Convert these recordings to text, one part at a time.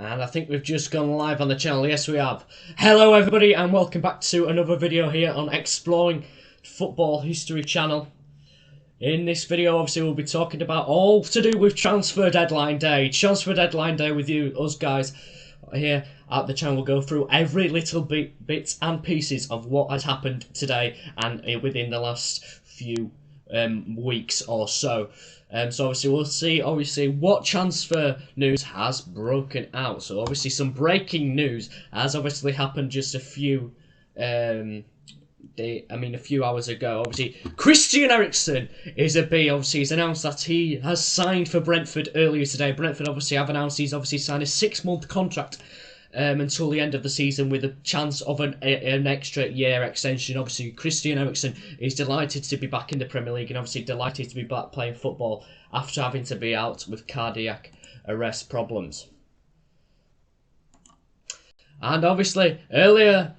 And I think we've just gone live on the channel. Yes, we have. Hello, everybody, and welcome back to another video here on Exploring Football History channel. In this video, obviously, we'll be talking about all to do with Transfer Deadline Day. Transfer Deadline Day with you, us guys, here at the channel. We'll go through every little bits and pieces of what has happened today and within the last few weeks or so. So obviously we'll see what transfer news has broken out. So obviously some breaking news has obviously happened just a few a few hours ago. Obviously Christian Eriksen is a B. Obviously he's announced that he has signed for Brentford earlier today. Brentford obviously have announced he's obviously signed a 6-month contract until the end of the season, with a chance of an extra year extension. Obviously, Christian Eriksen is delighted to be back in the Premier League and obviously delighted to be back playing football after having to be out with cardiac arrest problems. And obviously, earlier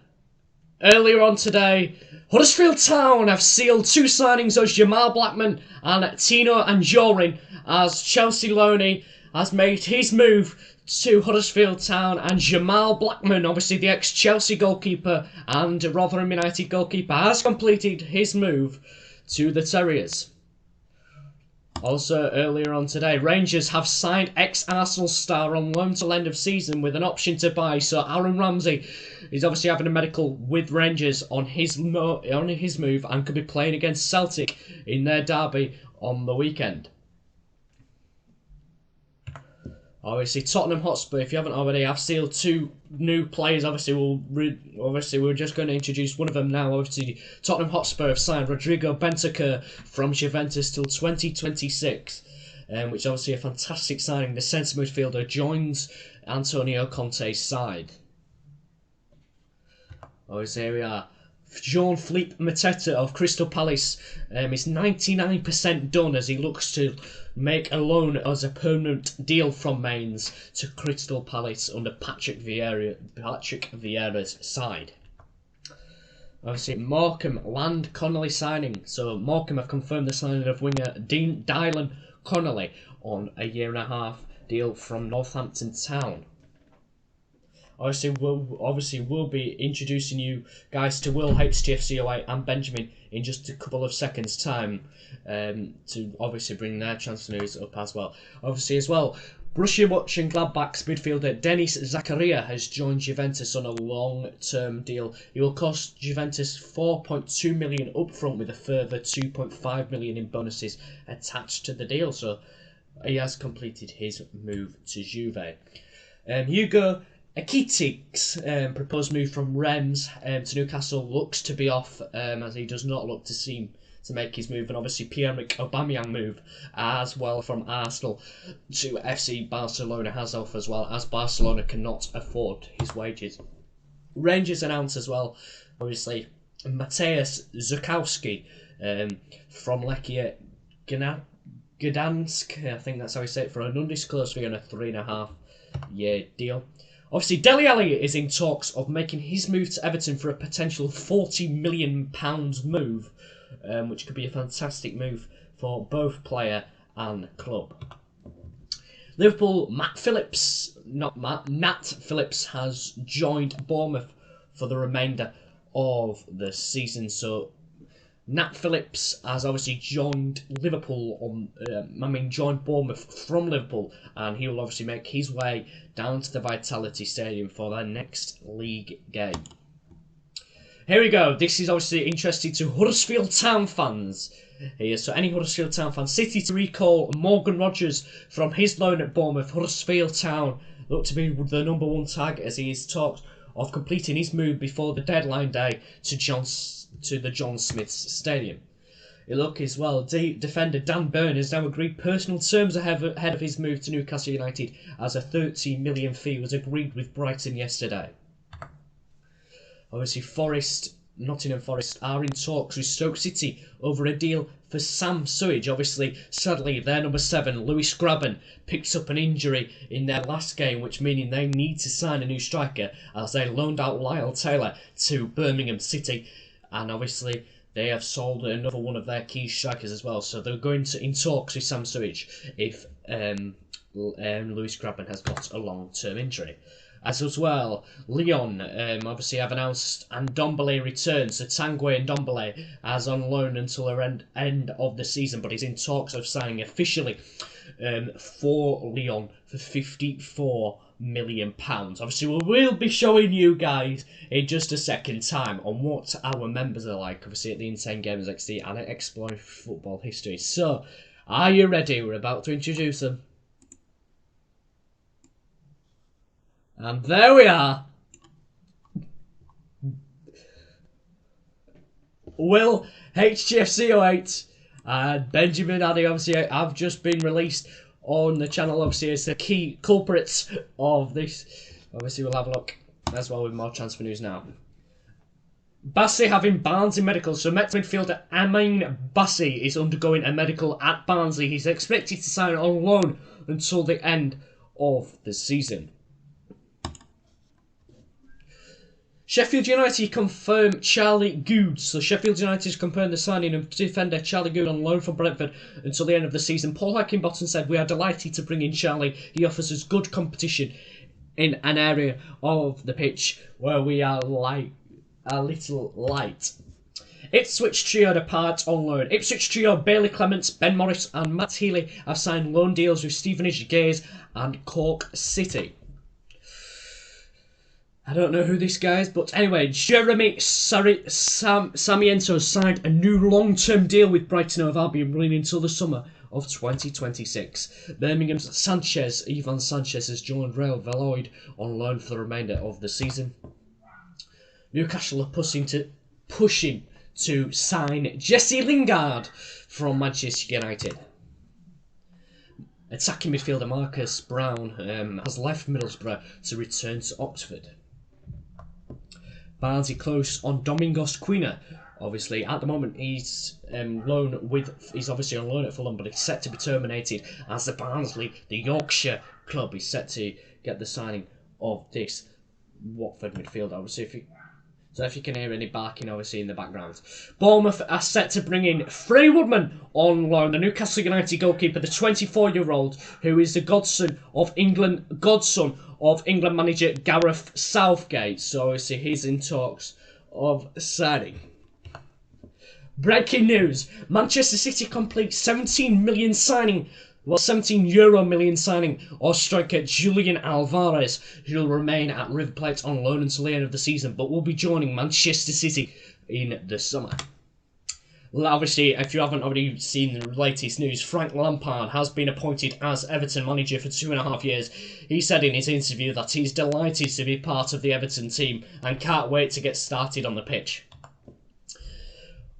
on today, Huddersfield Town have sealed 2 signings of Jamal Blackman and Tino Anjorin, as Chelsea loanee has made his move to Huddersfield Town, and Jamal Blackman, obviously the ex-Chelsea goalkeeper and Rotherham United goalkeeper, has completed his move to the Terriers. Also, earlier on today, Rangers have signed ex-Arsenal star on loan till end of season with an option to buy. So Aaron Ramsey is obviously having a medical with Rangers on his move and could be playing against Celtic in their derby on the weekend. Obviously, Tottenham Hotspur, if you haven't already, have sealed 2 new players. Obviously, we're just going to introduce one of them now. Obviously, Tottenham Hotspur have signed Rodrigo Bentancur from Juventus till 2026, which is obviously a fantastic signing. The centre midfielder joins Antonio Conte's side. Obviously, here we are. Jean-Philippe Mateta of Crystal Palace is 99% done as he looks to make a loan as a permanent deal from Mainz to Crystal Palace under Patrick Vieira's side. Obviously, Morecambe land Connolly signing. So Morecambe have confirmed the signing of winger Dylan Connolly on a 1.5-year deal from Northampton Town. Obviously, we'll be introducing you guys to Will, HTFCOA and Benjamin in just a couple of seconds' time to obviously bring their transfer news up as well. Obviously, as well, Borussia Mönchengladbach's midfielder Denis Zakaria has joined Juventus on a long-term deal. He will cost Juventus 4.2 million upfront with a further 2.5 million in bonuses attached to the deal. So he has completed his move to Juve. Hugo Ekitik's proposed move from Reims to Newcastle looks to be off, as he does not look to seem to make his move. And obviously Pierre-Emerick Aubameyang move as well from Arsenal to FC Barcelona has off as well, as Barcelona cannot afford his wages. Rangers announced as well, obviously, Mateusz Zukowski from Lechia Gdansk, I think that's how you say it, for an undisclosed fee on a 3.5-year deal. Obviously, Dele Alli is in talks of making his move to Everton for a potential £40 million move, which could be a fantastic move for both player and club. Liverpool, Nat Phillips has joined Bournemouth for the remainder of the season. So Nat Phillips has obviously joined joined Bournemouth from Liverpool, and he will obviously make his way down to the Vitality Stadium for their next league game. Here we go. This is obviously interesting to Huddersfield Town fans here. So any Huddersfield Town fans, City to recall Morgan Rogers from his loan at Bournemouth. Huddersfield Town look to be the #1 target as he is talked of completing his move before the deadline day to the John Smiths Stadium. Look as well, defender Dan Burn has now agreed personal terms ahead of his move to Newcastle United, as a 30 million fee was agreed with Brighton yesterday. Obviously, Nottingham Forest are in talks with Stoke City over a deal for Sam Surridge. Obviously, sadly, their #7, Lewis Grabban, picked up an injury in their last game, which meaning they need to sign a new striker, as they loaned out Lyle Taylor to Birmingham City. And obviously, they have sold another one of their key strikers as well. So they're going in talks with Sam Surridge if Lewis Grabban has got a long-term injury. As well, Lyon obviously have announced Ndombele returns. So Tanguy Ndombele as on loan until the end of the season, but he's in talks of signing officially for Lyon for £54 million. Obviously, we will be showing you guys in just a second time on what our members are like, obviously at the Insane Gamers XD and at Exploring Football History. So, are you ready? We're about to introduce them. And there we are. Will HGFC08 and Benjamin Addy obviously have just been released on the channel, obviously as the key culprits of this. Obviously we'll have a look as well with more transfer news now. Bassi having Barnsley medical. So Met midfielder Amin Bassi is undergoing a medical at Barnsley. He's expected to sign on loan until the end of the season. Sheffield United confirm Charlie Goode. So Sheffield United has confirmed the signing of defender Charlie Goode on loan from Brentford until the end of the season. Paul Heckingbottom said, "We are delighted to bring in Charlie. He offers us good competition in an area of the pitch where we are a little light." Ipswich trio depart on loan. Ipswich trio Bailey Clements, Ben Morris and Matt Healy have signed loan deals with Stevenage, Gaze and Cork City. I don't know who this guy is, but anyway, Jeremy Sarmiento signed a new long-term deal with Brighton & Hove Albion running until the summer of 2026. Birmingham's Ivan Sanchez has joined Real Valladolid on loan for the remainder of the season. Newcastle are pushing to sign Jesse Lingard from Manchester United. Attacking midfielder Marcus Brown has left Middlesbrough to return to Oxford. Barnsley close on Domingos Quina. Obviously, at the moment he's obviously on loan at Fulham, but it's set to be terminated as the Yorkshire club is set to get the signing of this Watford midfielder. Obviously, if you can hear any barking, obviously in the background. Bournemouth are set to bring in Freddie Woodman on loan, the Newcastle United goalkeeper, the 24-year-old who is the godson of England manager Gareth Southgate. So obviously he's in talks of signing. Breaking news: Manchester City completes 17 million signing. Well, €17 million signing of striker Julian Alvarez, who will remain at River Plate on loan until the end of the season, but will be joining Manchester City in the summer. Obviously, if you haven't already seen the latest news, Frank Lampard has been appointed as Everton manager for 2.5 years. He said in his interview that he's delighted to be part of the Everton team and can't wait to get started on the pitch.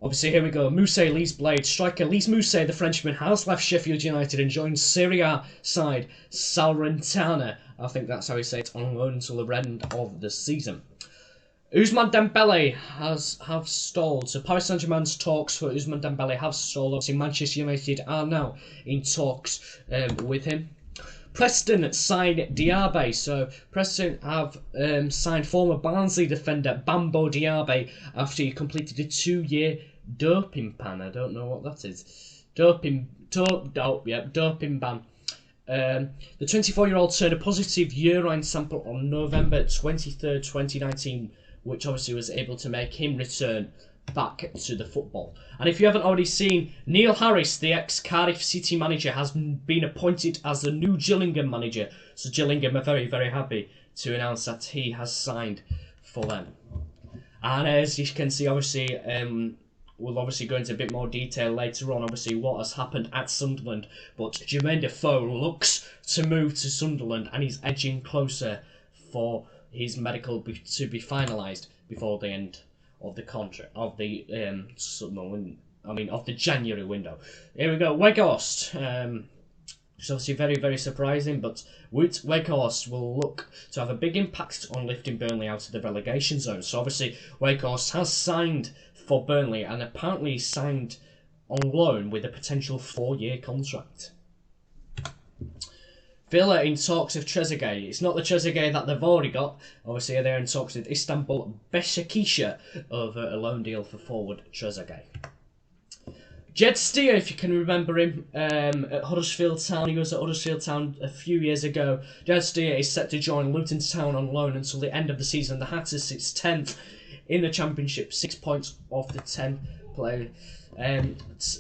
Obviously, here we go. Moussa Lise Blade. Striker Lise Moussa, the Frenchman, has left Sheffield United and joined Serie A side Salernitana. I think that's how he says it, on loan until the end of the season. Ousmane Dembele have stalled. So Paris Saint-Germain's talks for Ousmane Dembele have stalled. Obviously, Manchester United are now in talks with him. Preston signed Diaby. So Preston have signed former Barnsley defender Bambo Diaby after he completed a 2-year doping ban. I don't know what that is. Doping ban. The 24-year-old turned a positive urine sample on November 23rd, 2019, which obviously was able to make him return back to the football. And if you haven't already seen, Neil Harris, the ex-Cardiff City manager, has been appointed as the new Gillingham manager. So Gillingham are very, very happy to announce that he has signed for them. And as you can see, obviously, we'll obviously go into a bit more detail later on, obviously, what has happened at Sunderland. But Jermaine Defoe looks to move to Sunderland and he's edging closer for his medical to be finalised before the end of the contract, of the January window. Here we go, Weghorst. It's obviously very, very surprising, but Wout Weghorst will look to have a big impact on lifting Burnley out of the relegation zone. So obviously Weghorst has signed for Burnley and apparently signed on loan with a potential 4-year contract. Villa in talks of Trezeguet. It's not the Trezeguet that they've already got. Obviously they're in talks with Istanbul Besiktas over a loan deal for forward Trezeguet. Jed Steer, if you can remember him, at Huddersfield Town. He was at Huddersfield Town a few years ago. Jed Steer is set to join Luton Town on loan until the end of the season. The Hatters sits 10th in the Championship, 6 points off the 10 play.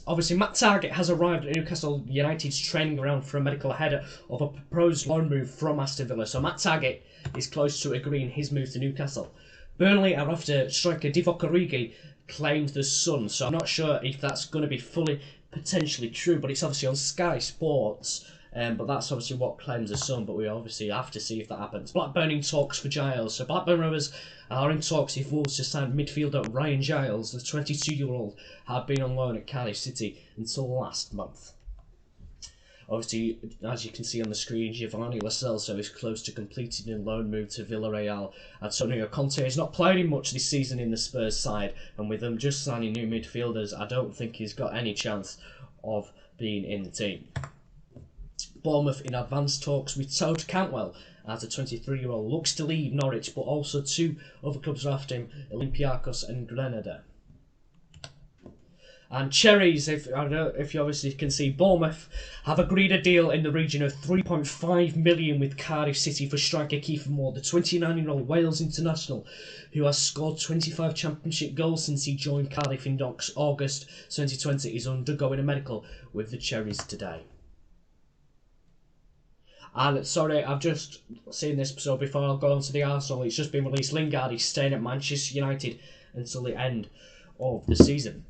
Obviously, Matt Targett has arrived at Newcastle United's training ground for a medical ahead of a proposed loan move from Aston Villa. So Matt Targett is close to agreeing his move to Newcastle. Burnley are after striker Divock Origi claimed the Sun, so I'm not sure if that's going to be fully potentially true, but it's obviously on Sky Sports, but that's obviously what claims the Sun, but we obviously have to see if that happens. Blackburn in talks for Giles, so Blackburn Rovers are in talks if Wolves to sign midfielder Ryan Giles. The 22-year-old had been on loan at Cardiff City until last month. Obviously, as you can see on the screen, Giovanni Lo Celso is close to completing a loan move to Villarreal. Antonio Conte has not played in much this season in the Spurs side, and with them just signing new midfielders, I don't think he's got any chance of being in the team. Bournemouth in advanced talks with Todd Cantwell, as the 23-year-old looks to leave Norwich, but also two other clubs are after him, Olympiacos and Granada. And Cherries, if you obviously can see, Bournemouth have agreed a deal in the region of £3.5 million with Cardiff City for striker Kiefer Moore, the 29-year-old Wales international, who has scored 25 Championship goals since he joined Cardiff in August 2020, is undergoing a medical with the Cherries today. And sorry, I've just seen this, so before I'll go on to the Arsenal, it's just been released. Lingard is staying at Manchester United until the end of the season.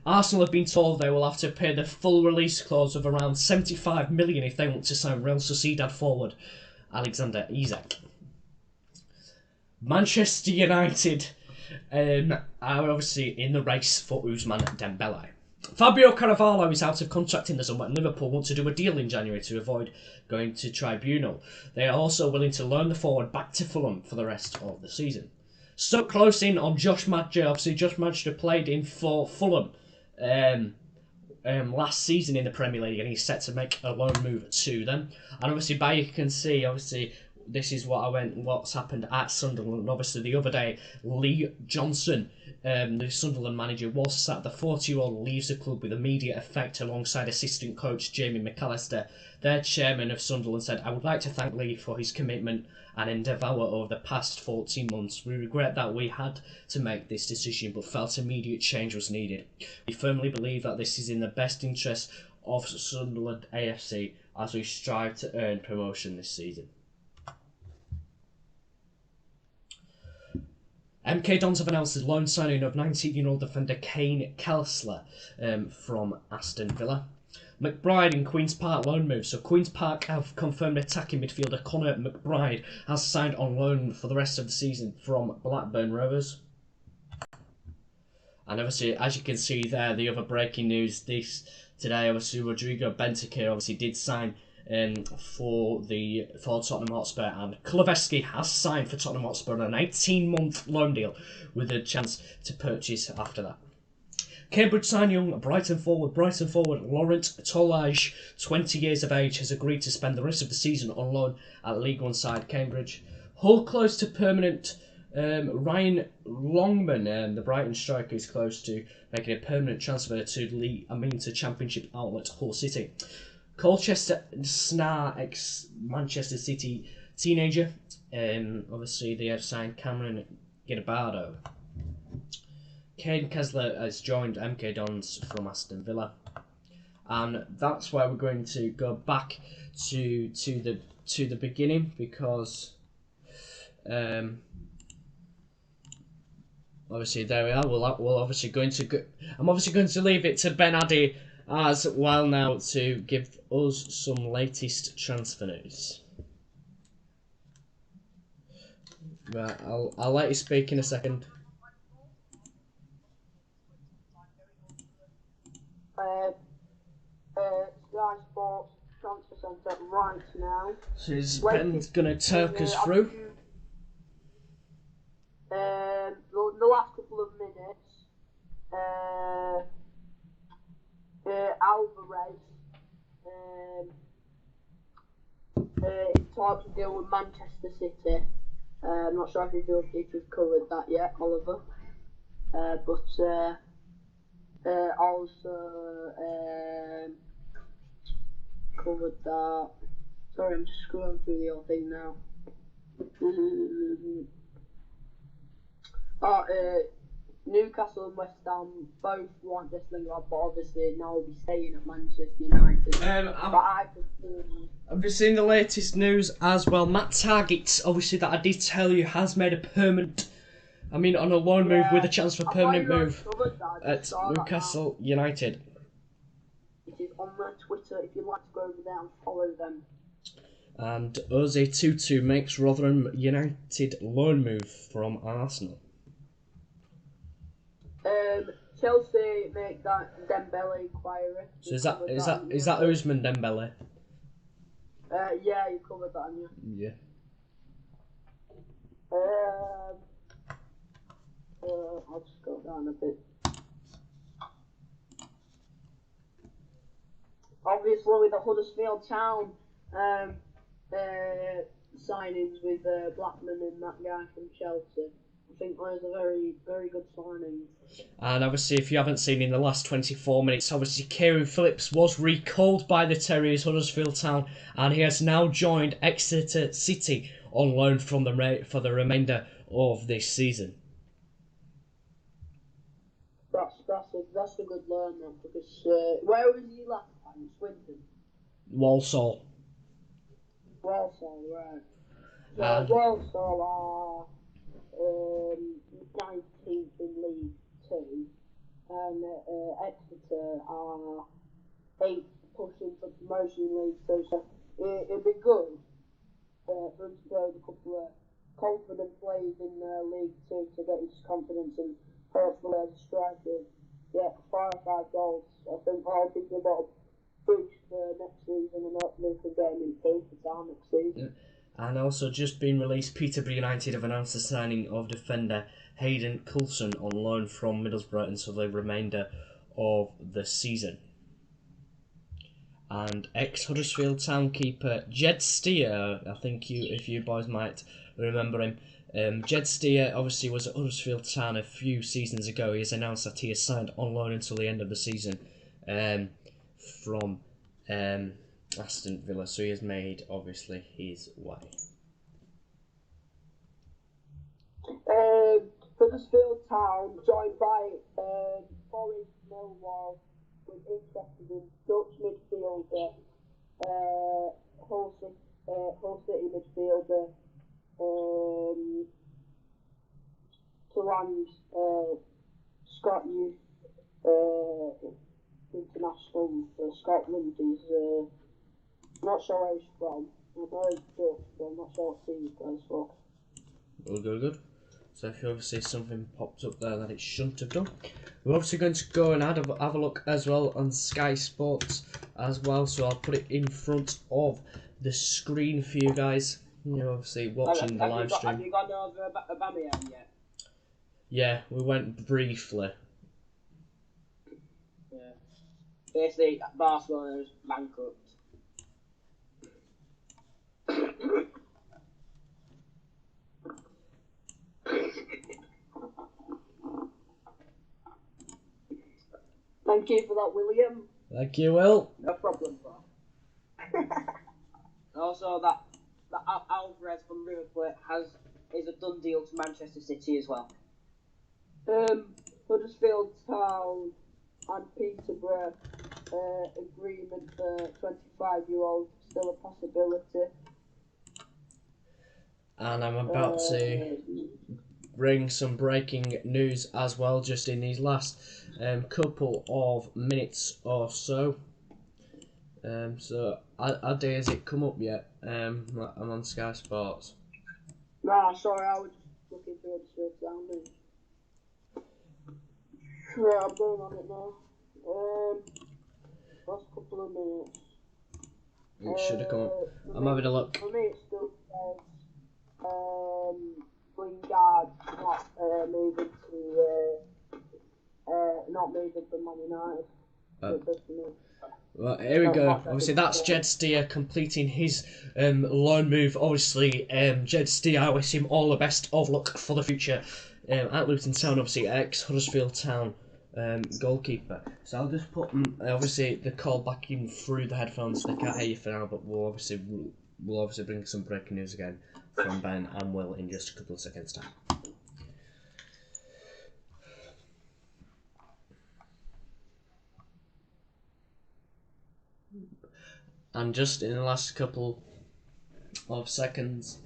Arsenal have been told they will have to pay the full release clause of around £75 million if they want to sign Real Sociedad forward Alexander Isak. Manchester United are obviously in the race for Ousmane Dembele. Fabio Carvalho is out of contract in the summer, and Liverpool want to do a deal in January to avoid going to tribunal. They are also willing to loan the forward back to Fulham for the rest of the season. Stuck close in on Josh Maja. Obviously, Josh Maja played in for Fulham last season in the Premier League, and he's set to make a loan move to them. And obviously, by you can see, obviously, this is what's happened at Sunderland. And obviously, the other day, Lee Johnson, the Sunderland manager, was sacked. The 40-year-old leaves the club with immediate effect alongside assistant coach Jamie McAllister. Their chairman of Sunderland said, "I would like to thank Lee for his commitment and endeavour over the past 14 months. We regret that we had to make this decision, but felt immediate change was needed. We firmly believe that this is in the best interest of Sunderland AFC as we strive to earn promotion this season." MK Dons have announced the loan signing of 19-year-old defender Kane Kelsler from Aston Villa. McBride in Queen's Park loan move. So Queen's Park have confirmed attacking midfielder Connor McBride has signed on loan for the rest of the season from Blackburn Rovers. And obviously, as you can see there, the other breaking news today, obviously Rodrigo Bentancur obviously did sign for Tottenham Hotspur, and Kulusevski has signed for Tottenham Hotspur on an 18-month loan deal with a chance to purchase after that. Cambridge sign young Brighton forward Laurent Tolage, 20 years of age, has agreed to spend the rest of the season on loan at League One side Cambridge. Hull close to permanent Ryan Longman, the Brighton striker, is close to making a permanent transfer to Championship outlet Hull City. Colchester Snar, ex-Manchester City teenager. Obviously, they have signed Cameron Guinabardo. Kane Kessler has joined MK Dons from Aston Villa. And that's why we're going to go back to the beginning, because obviously there we are. We'll obviously going to go, I'm obviously going to leave it to Ben Addy as well now to give us some latest transfer news. Right, I'll let you speak in a second. Sky Sports Transfer Centre right now. So is Ben going to talk us through? The last couple of minutes, Alvarez in talks to deal with Manchester City. I'm not sure if you've covered that yet, Oliver. But Also covered that. Sorry, I'm just scrolling through the whole thing now. Newcastle and West Ham both want this Lingard, but obviously now he'll be staying at Manchester United. Have you seen the latest news as well? Matt Targett, obviously, that I did tell you, has made a permanent, on a loan move with a chance for a permanent move at Newcastle United. It is on their Twitter if you'd like to go over there and follow them. And Jose Tutu makes Rotherham United loan move from Arsenal. Chelsea make that Dembele inquiry. So is that Ousmane Dembele? Yeah, you covered that, haven't you? Yeah. I'll just go down a bit. Obviously, with the Huddersfield Town signings with Blackman and that guy from Chelsea, I think those are very, very good signings. And obviously, if you haven't seen in the last 24 minutes, obviously Kieran Phillips was recalled by the Terriers, Huddersfield Town, and he has now joined Exeter City on loan for the remainder of this season. That's a good loan then, because where was he last time? Swindon? Walsall. Walsall, right. So Walsall are 19th in League 2, and Exeter are 8th, pushing for promotion in League 2. So it'd be good for him to play with a couple of confident players in League 2 to get his confidence, and hopefully as a striker, get 4 or 5 goals. I think I'll give him a boost for next season, and hopefully we can get him in team for town next season. Yeah. And also just been released, Peterborough United have announced the signing of defender Hayden Coulson on loan from Middlesbrough until the remainder of the season. And ex-Huddersfield Town keeper Jed Steer, I think if you boys might remember him. Jed Steer obviously was at Huddersfield Town a few seasons ago. He has announced that he has signed on loan until the end of the season from Aston Villa, so he has made obviously his way. Huddersfield Town joined by Forest Millwall with interested in Dutch midfielder, Hull City midfielder, to land Scott Youth international for Scotland. He's not sure where he's from. I know he's Dutch, but I'm not sure what team he plays for. Good. So if obviously something popped up there that it shouldn't have done. We're obviously going to go and have a look as well on Sky Sports as well. So I'll put it in front of the screen for you guys. Obviously watching the live stream. Have you gone over Aubameyang yet? Yeah, we went briefly. Yeah. Basically, Barcelona is bankrupt. Thank you for that, William. Thank you, Will. No problem, bro. Also, that Alvarez from River Plate is a done deal to Manchester City as well. Huddersfield Town and Peterborough agreement for 25-year-old still a possibility. And I'm about to bring some breaking news as well, just in these last couple of minutes or so. So, Ade, has it come up yet? I'm on Sky Sports. Nah, sorry, I was just looking through the sound. Yeah, I'm going on it now. Last couple of minutes. It should have come up. I'm having a look. For me, it still says Lingard not moving to Man United. Well, here we go. Obviously, that's Jed Steer completing his loan move. Obviously, Jed Steer, I wish him all the best of luck for the future at Luton Town. Obviously, ex-Huddersfield Town goalkeeper. So I'll just put obviously the call back in through the headphones. They can't hear you for now, but we'll obviously bring some breaking news again from Ben and Will in just a couple of seconds time. And just in the last couple of seconds,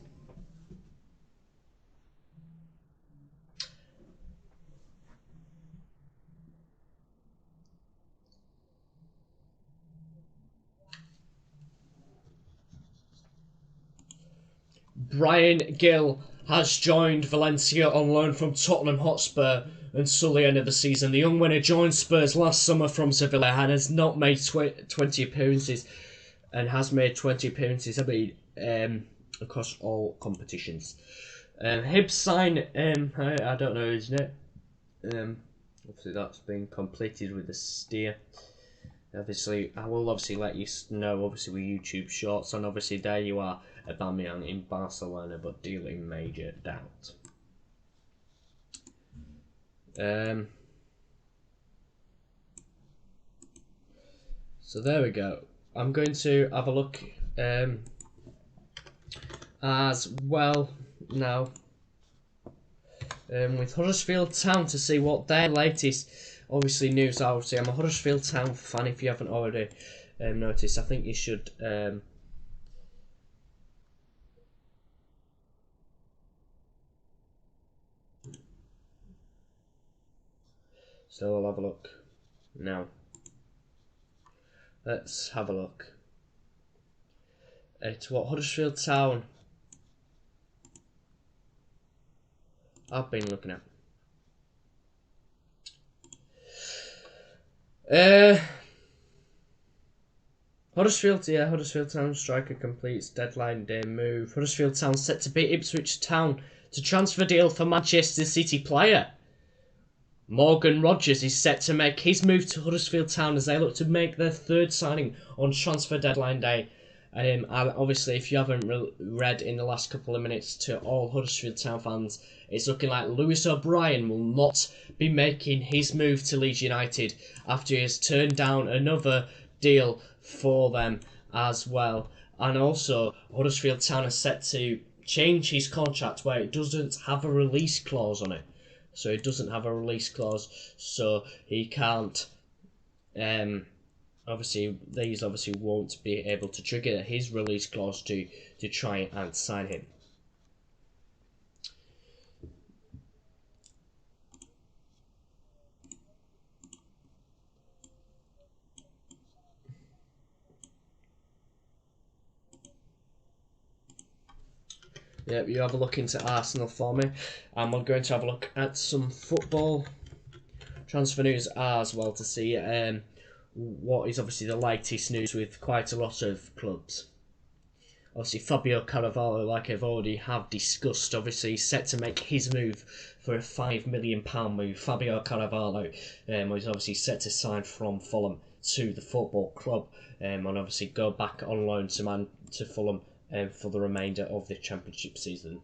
Brian Gill has joined Valencia on loan from Tottenham Hotspur until the end of the season. The young winner joined Spurs last summer from Sevilla and has not made 20 appearances and has made 20 appearances across all competitions. Hibs sign, I don't know his name. Obviously that's been completed with the steer. Obviously, I will obviously let you know, obviously, with YouTube Shorts, and obviously there you are, Aubameyang in Barcelona, but dealing major doubt. So there we go. I'm going to have a look as well now with Huddersfield Town to see what their latest obviously news are. Obviously, I'm a Huddersfield Town fan. If you haven't already noticed, I think you should. So I'll have a look now. Let's have a look at what Huddersfield Town I've been looking at. Huddersfield Town striker completes deadline day move. Huddersfield Town set to beat Ipswich Town to transfer deal for Manchester City player. Morgan Rogers is set to make his move to Huddersfield Town as they look to make their third signing on transfer deadline day. And obviously, if you haven't read in the last couple of minutes to all Huddersfield Town fans, it's looking like Lewis O'Brien will not be making his move to Leeds United after he has turned down another deal for them as well. And also, Huddersfield Town is set to change his contract where it doesn't have a release clause on it. So it doesn't have a release clause, so he can't. Obviously, these obviously won't be able to trigger his release clause to try and sign him. Yep, you have a look into Arsenal for me. And we're going to have a look at some football transfer news as well to see what is obviously the latest news with quite a lot of clubs. Obviously, Fabio Cannavaro, like I've already have discussed, obviously set to make his move for a £5 million move. Fabio Cannavaro was obviously set to sign from Fulham to the football club and obviously go back on loan to Fulham for the remainder of the Championship season.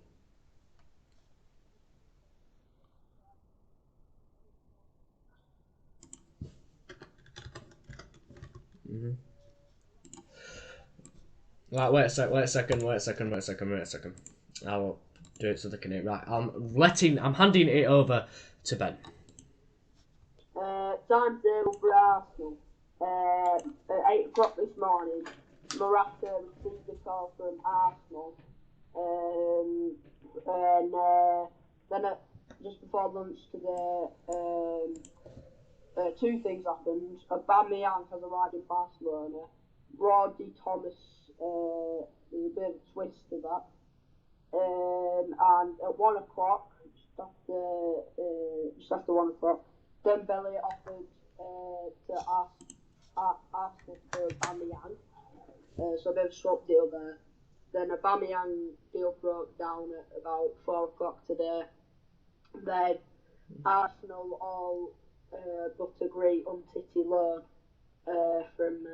Right, wait a second. I will do it so they can hear. Right, I'm handing it over to Ben. Timetable for Arsenal. At 8 o'clock this morning, Morata received a call from Arsenal. Then just before lunch today, two things happened. Aubameyang has arrived in Barcelona. Brody Thomas, there's a bit of a twist to that. And at 1 o'clock, just after 1 o'clock, Dembele offered to Arsenal for Aubameyang. So a bit of a swap deal there. Then Aubameyang deal broke down at about 4 o'clock today. Then Arsenal all but agree on Titi loan from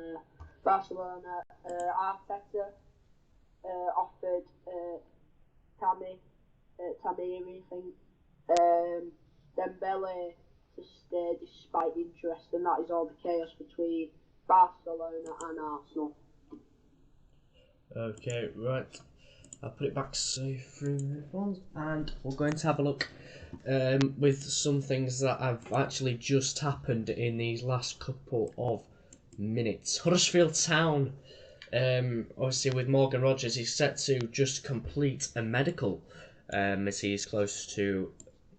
Barcelona. Arteta offered Tammy, I think. Dembele to stay despite interest, and that is all the chaos between Barcelona and Arsenal. Okay, right. I'll put it back safe through the phones, and we're going to have a look with some things that have actually just happened in these last couple of minutes. Huddersfield Town, obviously with Morgan Rogers, he's set to just complete a medical as he's close to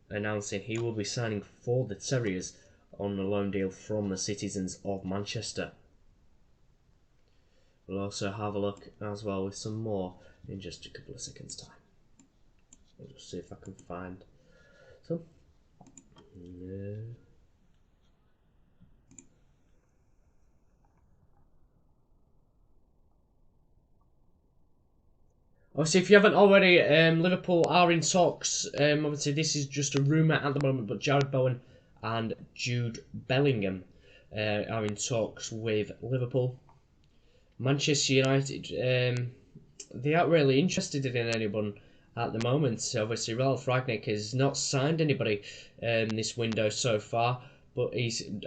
announcing he will be signing for the Terriers on a loan deal from the Citizens of Manchester. We'll also have a look as well with some more in just a couple of seconds' time. I'll just see if I can find some. Obviously, if you haven't already, Liverpool are in talks. Obviously, this is just a rumour at the moment, but Jared Bowen and Jude Bellingham are in talks with Liverpool. Manchester United, they aren't really interested in anyone at the moment. Obviously, Ralph Rangnick has not signed anybody this window so far, but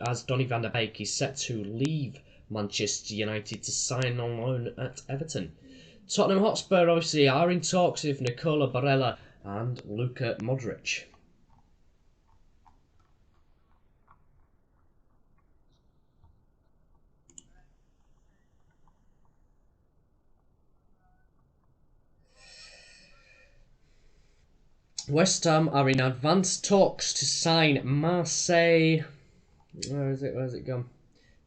as Donny van der Beek is set to leave Manchester United to sign on loan at Everton. Tottenham Hotspur obviously are in talks with Nicola Barella and Luka Modric. West Ham are in advanced talks to sign Marseille. Where's it gone?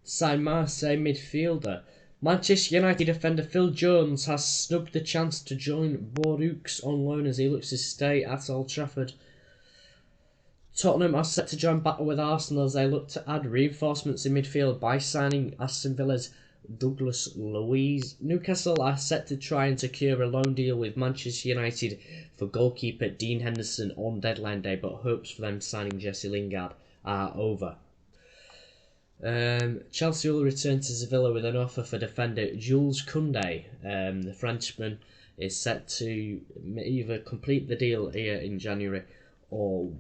To sign Marseille midfielder. Manchester United defender Phil Jones has snubbed the chance to join Bordeaux on loan as he looks to stay at Old Trafford. Tottenham are set to join battle with Arsenal as they look to add reinforcements in midfield by signing Aston Villa's Douglas Luiz. Newcastle are set to try and secure a loan deal with Manchester United for goalkeeper Dean Henderson on deadline day, but hopes for them signing Jesse Lingard are over. Chelsea will return to Sevilla with an offer for defender Jules Koundé. The Frenchman is set to either complete the deal here in January or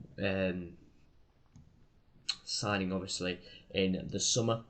signing obviously in the summer.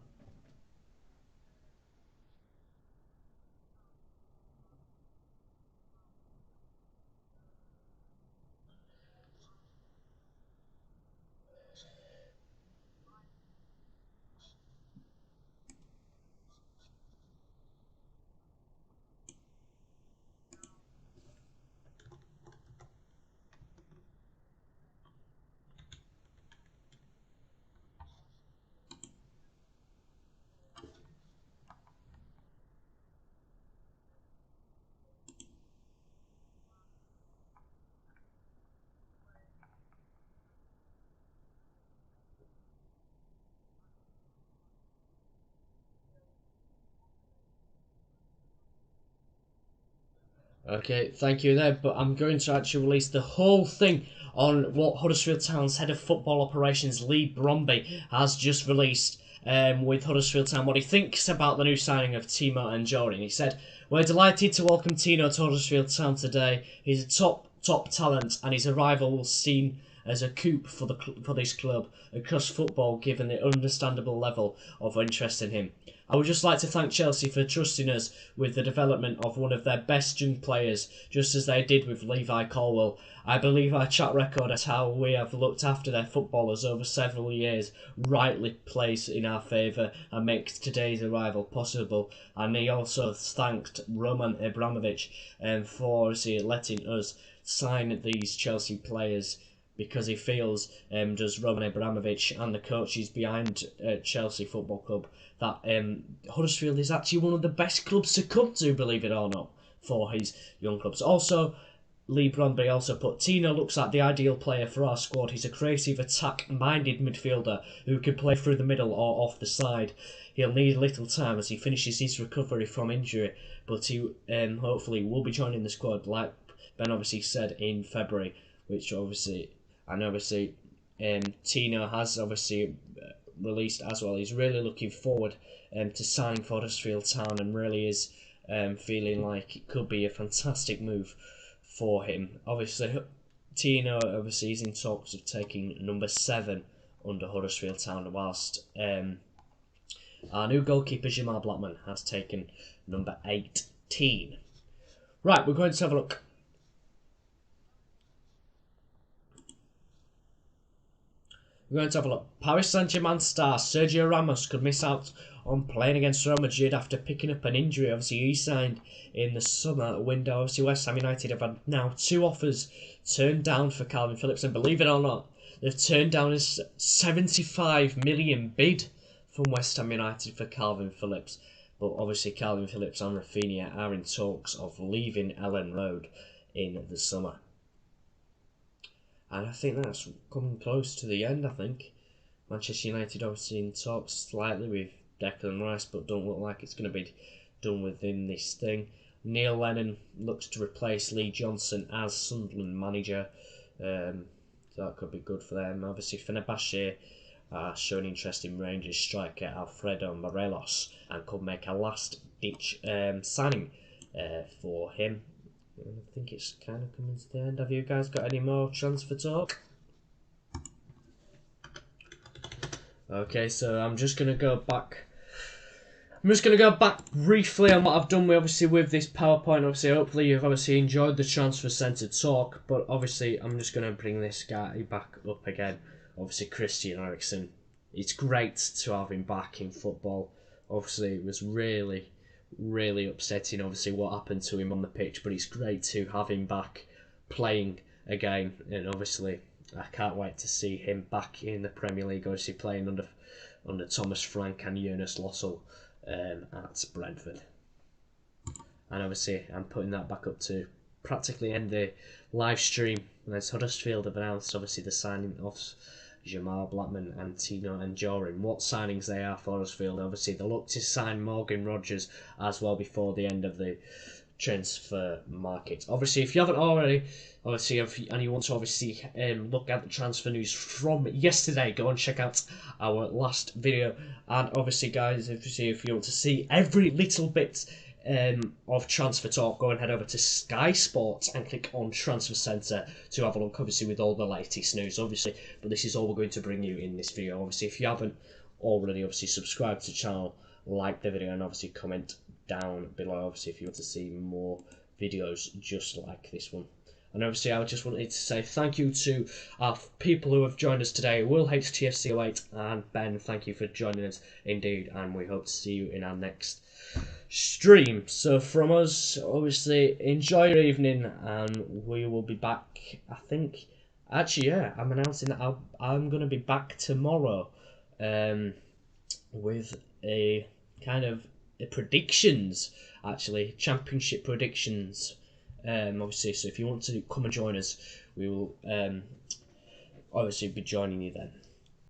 Okay, thank you there, but I'm going to actually release the whole thing on what Huddersfield Town's head of football operations, Lee Bromby, has just released with Huddersfield Town, what he thinks about the new signing of Timo and Jordan. He said, "We're delighted to welcome Tino to Huddersfield Town today. He's a top talent, and his arrival will seen as a coup for this club across football, given the understandable level of interest in him. I would just like to thank Chelsea for trusting us with the development of one of their best young players, just as they did with Levi Colwill. I believe our track record at how we have looked after their footballers over several years rightly plays in our favour and makes today's arrival possible." And he also thanked Roman Abramovich for letting us sign these Chelsea players, because he feels, does Roman Abramovich and the coaches behind Chelsea Football Club, that Huddersfield is actually one of the best clubs to come to, believe it or not, for his young clubs. Also, Lee Bromby also put, "Tino looks like the ideal player for our squad. He's a creative, attack-minded midfielder who can play through the middle or off the side. He'll need little time as he finishes his recovery from injury, but he hopefully will be joining the squad, like Ben obviously said in February," which obviously... And obviously, Tino has obviously released as well. He's really looking forward to signing for Huddersfield Town and really is feeling like it could be a fantastic move for him. Obviously, Tino obviously is in talks of taking number 7 under Huddersfield Town, whilst our new goalkeeper Jamal Blackman has taken number 18. Right, we're going to have a look. We're going to have a look. Paris Saint-Germain star Sergio Ramos could miss out on playing against Real Madrid after picking up an injury. Obviously, he signed in the summer window. Obviously, West Ham United have had now 2 offers turned down for Calvin Phillips, and believe it or not, they've turned down a 75 million bid from West Ham United for Calvin Phillips. But obviously, Calvin Phillips and Rafinha are in talks of leaving Ellen Road in the summer. And I think that's coming close to the end, I think. Manchester United obviously in talks slightly with Declan Rice, but don't look like it's going to be done within this thing. Neil Lennon looks to replace Lee Johnson as Sunderland manager. So that could be good for them. Obviously, Fenerbahce are showing interest in Rangers striker Alfredo Morelos and could make a last-ditch signing for him. I think it's kind of coming to the end. Have you guys got any more transfer talk? Okay, so I'm just gonna go back. Briefly on what I've done with this PowerPoint. Obviously, hopefully you've enjoyed the transfer centre talk. But obviously, I'm just gonna bring this guy back up again. Obviously, Christian Eriksen. It's great to have him back in football. Obviously, it was really upsetting, obviously, what happened to him on the pitch, but it's great to have him back playing again, and obviously I can't wait to see him back in the Premier League, obviously playing under Thomas Frank and Jonas Lossell at Brentford. And obviously I'm putting that back up to practically end the live stream as Huddersfield have announced obviously the signing of Jamal Blackman and Tino and Jorin. What signings they are for Huddersfield. Obviously, they look to sign Morgan Rogers as well before the end of the transfer market. Obviously, if you haven't already, and you want to look at the transfer news from yesterday, go and check out our last video. And obviously, guys, if you want to see every little bit of transfer talk, go and head over to Sky Sports and click on Transfer Centre to have a look, obviously, with all the latest news, obviously. But this is all we're going to bring you in this video. Obviously, if you haven't already, subscribe to the channel, like the video, and obviously comment down below, obviously, if you want to see more videos just like this one. And obviously, I just wanted to say thank you to our people who have joined us today. Will HTFC08 and Ben, thank you for joining us indeed, and we hope to see you in our next stream. So from us, obviously, enjoy your evening, and we will be back. I think, actually, yeah, I'm announcing that I'm going to be back tomorrow, with a kind of predictions, actually, championship predictions. Obviously, so if you want to come and join us, we will obviously be joining you then.